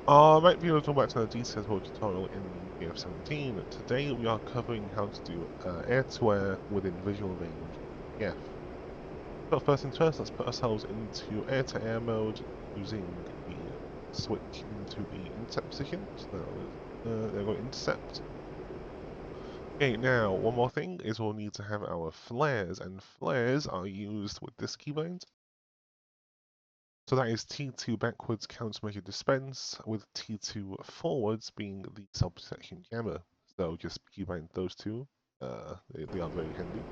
Alright, welcome back to the detailed tutorial in JF-17. Today we are covering how to do air-to-air within visual range. Yeah. So first things first, let's put ourselves into air-to-air mode using the switch into the intercept position. So they're going to intercept. Okay, now one more thing is we'll need to have our flares, and flares are used with this keybind. So that is T2 backwards countermeasure dispense, with T2 forwards being the subsection jammer. So just keybind those two. They are very handy.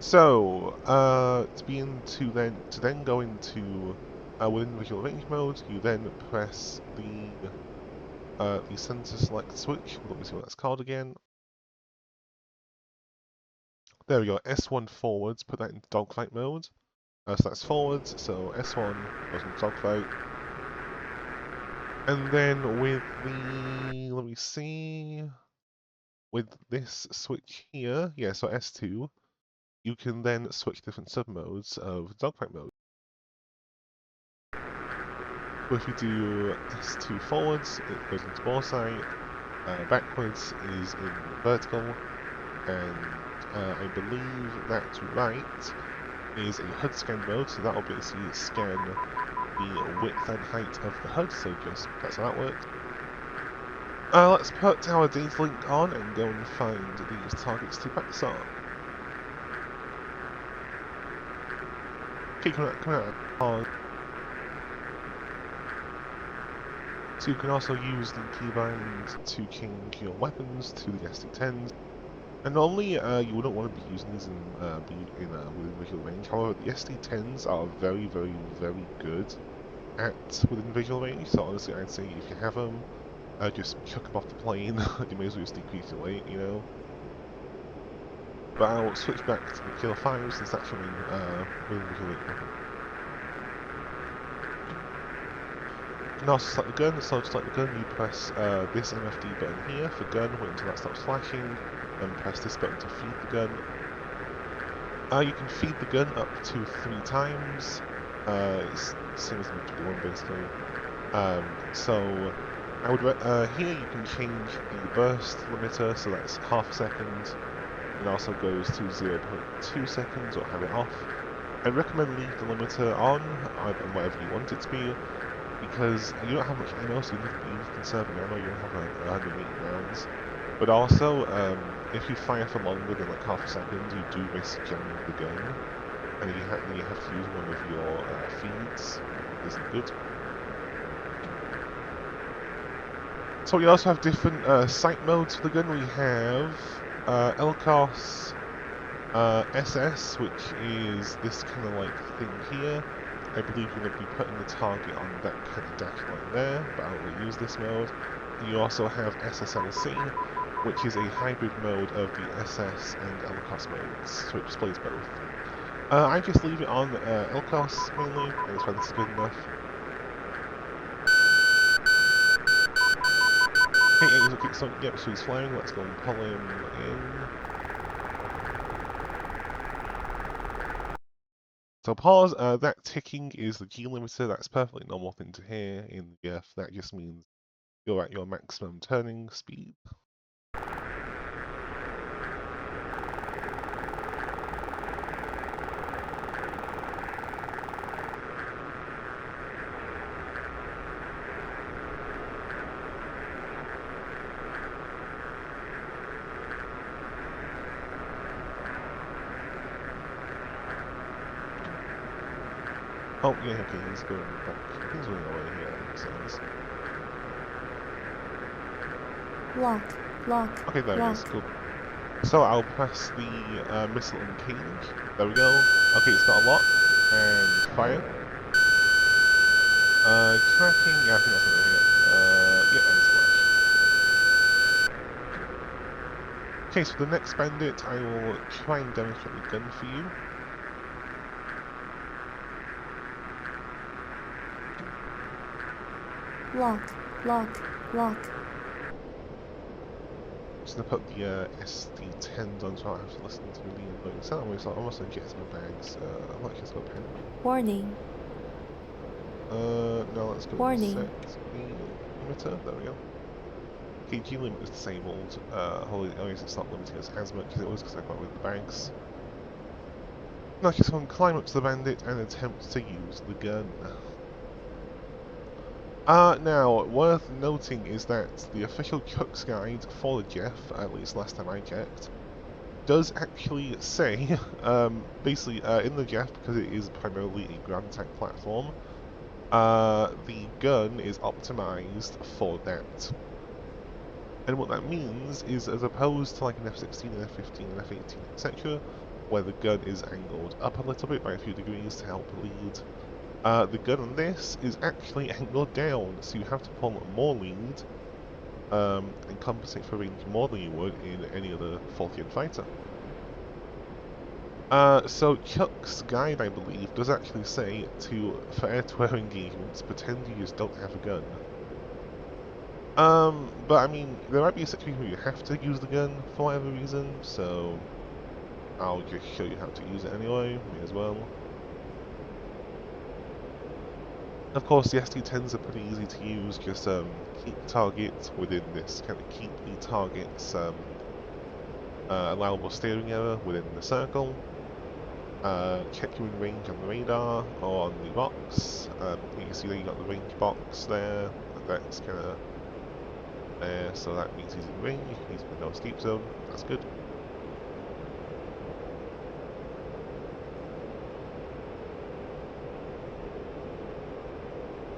So to then go into within visual range mode, you then press the sensor select switch. Let me see what that's called again. There we go. S1 forwards. Put that into dogfight mode. So that's forwards. So S1 goes into dogfight. And then with let me see, with this switch here, yeah, so S2, you can then switch different submodes of dogfight mode. So if you do S2 forwards, it goes into bullseye, backwards is in vertical, and I believe that right is a HUD scan mode, so that will basically scan the width and height of the HUD, so just that's how that works. Let's put our data link on and go and find these targets to practice on. Okay, come out on. So you can also use the keybind to change your weapons to the SD10s. And normally you wouldn't want to be using these within visual range. However, the SD10s are very, very, very good at within visual range. So honestly, I'd say if you have them, just chuck them off the plane. You may as well just decrease your weight, you know. But I'll switch back to the Killer 5 since that's running within visual range. You can also select the gun, so to select the gun you press this MFD button here for gun, wait until that stops flashing, and press this button to feed the gun. You can feed the gun up to 3 times, it's the same as the MiG-21 basically. So I would here you can change the burst limiter, so that's half a second. It also goes to 0.2 seconds or have it off. I recommend leave the limiter on whatever you want it to be, because you don't have much ammo, so you need to conserve ammo. You don't have like 180 rounds. But also, if you fire for longer than like half a second, you do risk jamming the gun, and you have to use one of your feeds. Isn't good. So we also have different sight modes for the gun. We have LCOS SS, which is this kind of like thing here. I believe you're going to be putting the target on that kind of dash line there, but I will use this mode. And you also have SSLC, which is a hybrid mode of the SS and LCOS modes, so it displays both. I just leave it on LCOS mainly, I just find this is good enough. Okay, so yep, so he's flying, let's go and pull him in. So pause, that ticking is the G limiter, that's a perfectly normal thing to hear in the VF, that just means you're at your maximum turning speed. Oh, yeah, okay, he's going back. He's going away here, it says. Lock. Okay, there it is, cool. So I'll press the missile engage. There we go. Okay, it's got a lock. And fire. Tracking, yeah, I think that's what we're here. Yeah, and splash. Okay, so the next bandit, I will try and demonstrate the gun for you. Lock. Just gonna put the SD10s on so I don't have to listen to the annoying sound waves. So I'm also injecting my bags. I'm not just got a pen. Warning. Now let's go and Warning. set the limiter. There we go. KG limit is disabled. Obviously it's not limiting us as much as it was because I got rid of the bags. Now just go and climb up to the bandit and attempt to use the gun. Now, worth noting is that the official Chuck's guide for the Jeff, at least last time I checked, does actually say, basically, in the Jeff, because it is primarily a ground attack platform, the gun is optimized for that. And what that means is, as opposed to like an F-16, an F-15, an F-18, etc., where the gun is angled up a little bit by a few degrees to help lead, the gun on this is actually angled down, so you have to pull more lead and compensate for range more than you would in any other 4th-gen fighter. So Chuck's guide, I believe, does actually say for air-to-air engagements, pretend you just don't have a gun. But I mean, there might be a situation where you have to use the gun for whatever reason, so I'll just show you how to use it anyway, may as well. Of course, the ST-10s are pretty easy to use, just keep targets within this, kind of keep the target's allowable steering error within the circle. Check your range on the radar or on the box. You can see that you got the range box there, that's kind of there, so that means he's in range, he's in no escape zone, that's good.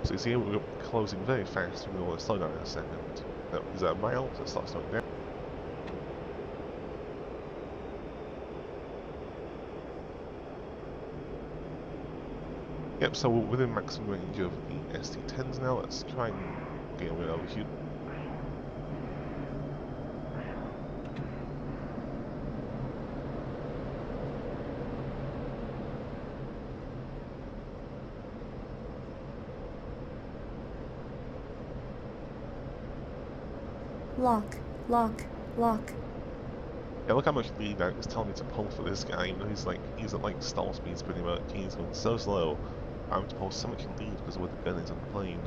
So you see we're closing very fast, we're going to slow down in a second. No, is that a mile? So it starts slowing down. Yep, so we're within maximum range of the ST-10s now. Let's try and get away over here. Lock, lock, lock. Yeah, look how much lead that is telling me to pull for this guy. You know, he's at like stall speeds pretty much. He's going so slow. I have to pull so much lead because of where the gun is on the plane.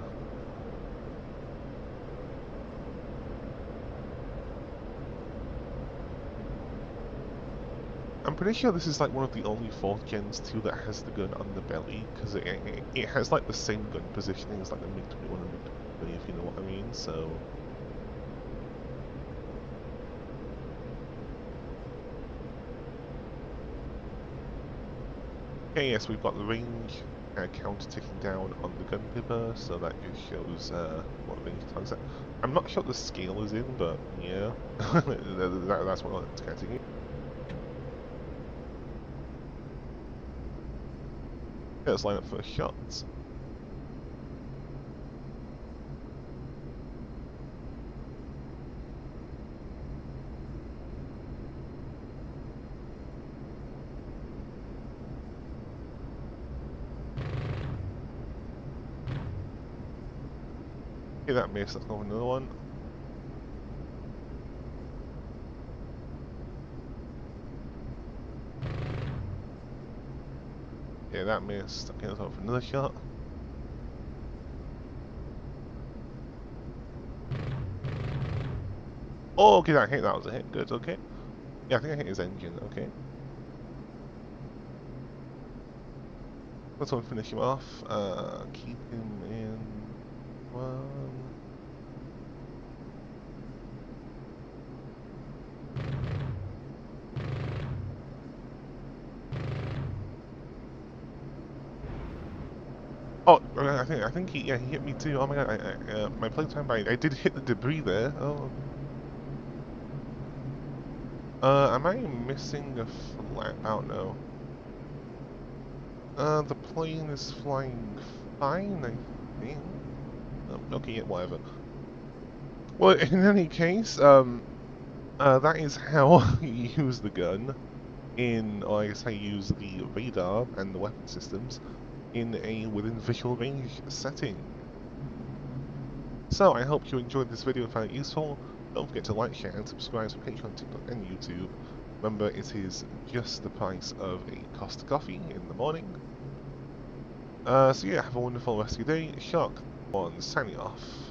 I'm pretty sure this is like one of the only 4th gens too that has the gun on the belly, because it has like the same gun positioning as like the MiG-21 and MiG-20, if you know what I mean, so... Okay, yes, we've got the range counter ticking down on the gun pipper, so that just shows what range it targets at. I'm not sure what the scale is in, but yeah, that's what it's getting at. Okay, let's line up for shots. Okay, that missed, let's go for another one. Yeah, that missed. Okay, let's go for another shot. Oh, okay, that hit, that was a hit, good, okay. Yeah, I think I hit his engine, okay. Let's finish him off. Keep him in one. Oh, I think he hit me too. Oh my god, my playtime, I did hit the debris there. Oh. Am I missing a flap? I don't know. The plane is flying fine, I think. Okay, yeah, whatever. Well, in any case, that is how you use the gun in, or I guess how you use the radar and the weapon systems in a within visual range setting. So, I hope you enjoyed this video and found it useful. Don't forget to like, share and subscribe to Patreon, TikTok and YouTube. Remember, it is just the price of a Costa coffee in the morning. So yeah, have a wonderful rest of your day. Shark 1 signing off.